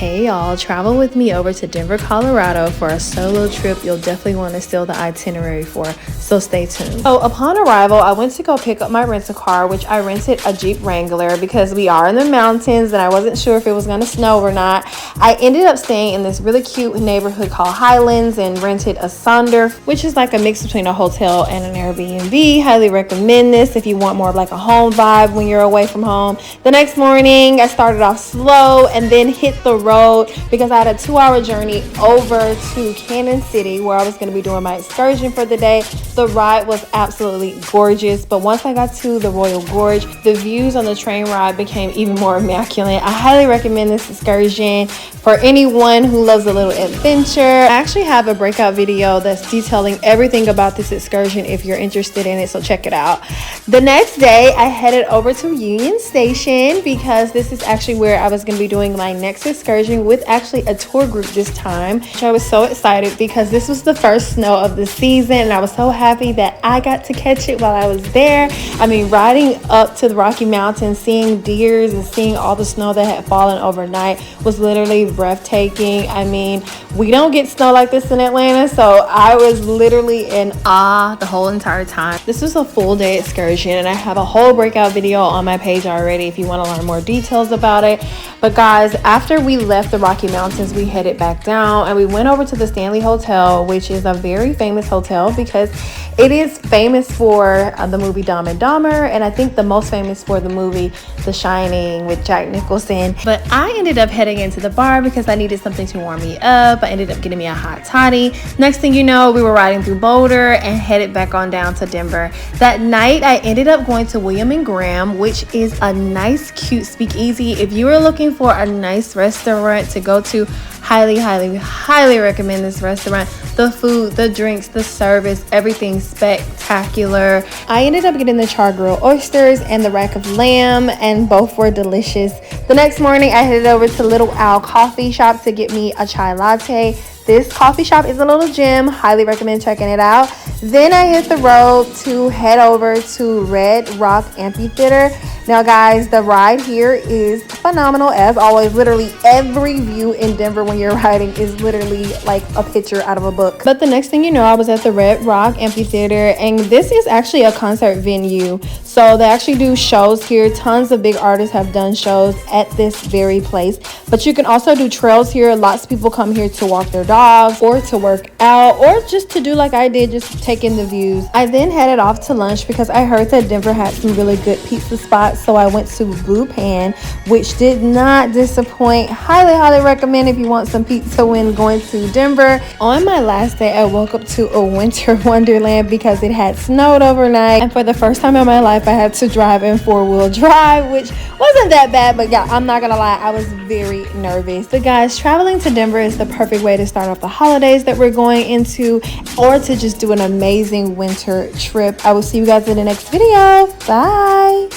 Hey y'all, travel with me over to Denver, Colorado for a solo trip you'll definitely want to steal the itinerary for, so stay tuned. So upon arrival, I went to go pick up my rental car, which I rented a Jeep Wrangler because we are in the mountains and I wasn't sure if it was going to snow or not. I ended up staying in this really cute neighborhood called Highlands and rented a Sonder, which is like a mix between a hotel and an Airbnb. Highly recommend this if you want more of like a home vibe when you're away from home. The next morning, I started off slow and then hit the road because I had a 2-hour journey over to Canyon City where I was going to be doing my excursion for the day. The ride was absolutely gorgeous, but once I got to the Royal Gorge, the views on the train ride became even more immaculate. I highly recommend this excursion for anyone who loves a little adventure. I actually have a breakout video that's detailing everything about this excursion if you're interested in it, so check it out. The next day, I headed over to Union Station because this is actually where I was going to be doing my next excursion with actually a tour group this time. I was so excited because this was the first snow of the season and I was so happy that I got to catch it while I was there. I mean, riding up to the Rocky Mountains, seeing deers and seeing all the snow that had fallen overnight was literally breathtaking. I mean, we don't get snow like this in Atlanta, so I was literally in awe the whole entire time. This was a full day excursion and I have a whole breakout video on my page already if you want to learn more details about it. But guys, after we left the Rocky Mountains, we headed back down and we went over to the Stanley Hotel, which is a very famous hotel because it is famous for the movie Dumb and Dumber, and I think the most famous for the movie The Shining with Jack Nicholson. But I ended up heading into the bar because I needed something to warm me up. I ended up getting me a hot toddy. Next thing you know, we were riding through Boulder and headed back on down to Denver. That night, I ended up going to William and Graham, which is a nice, cute speakeasy. If you are looking for a nice restaurant to go to, highly recommend this restaurant. The food, the drinks, the service, everything's spectacular. I ended up getting the char grilled oysters and the rack of lamb, and both were delicious. The next morning, I headed over to Little Owl Coffee Shop to get me a chai latte. This coffee shop is a little gem. Highly recommend checking it out. Then I hit the road to head over to Red Rock Amphitheater. Now guys, the ride here is phenomenal as always. Literally every view in Denver when you're riding is literally like a picture out of a book. But the next thing you know, I was at the Red Rock Amphitheater, and this is actually a concert venue. So they actually do shows here. Tons of big artists have done shows at this very place. But you can also do trails here. Lots of people come here to walk their dogs or to work out or just to do like I did, just take in the views. I then headed off to lunch because I heard that Denver had some really good pizza spots. So I went to Blue Pan, which did not disappoint. Highly recommend if you want some pizza when going to Denver. On my last day, I woke up to a winter wonderland because it had snowed overnight. And for the first time in my life, I had to drive in 4-wheel drive, which wasn't that bad. But yeah, I'm not gonna lie, I was very nervous. But guys, traveling to Denver is the perfect way to start off the holidays that we're going into, or to just do an amazing winter trip. I will see you guys in the next video. Bye.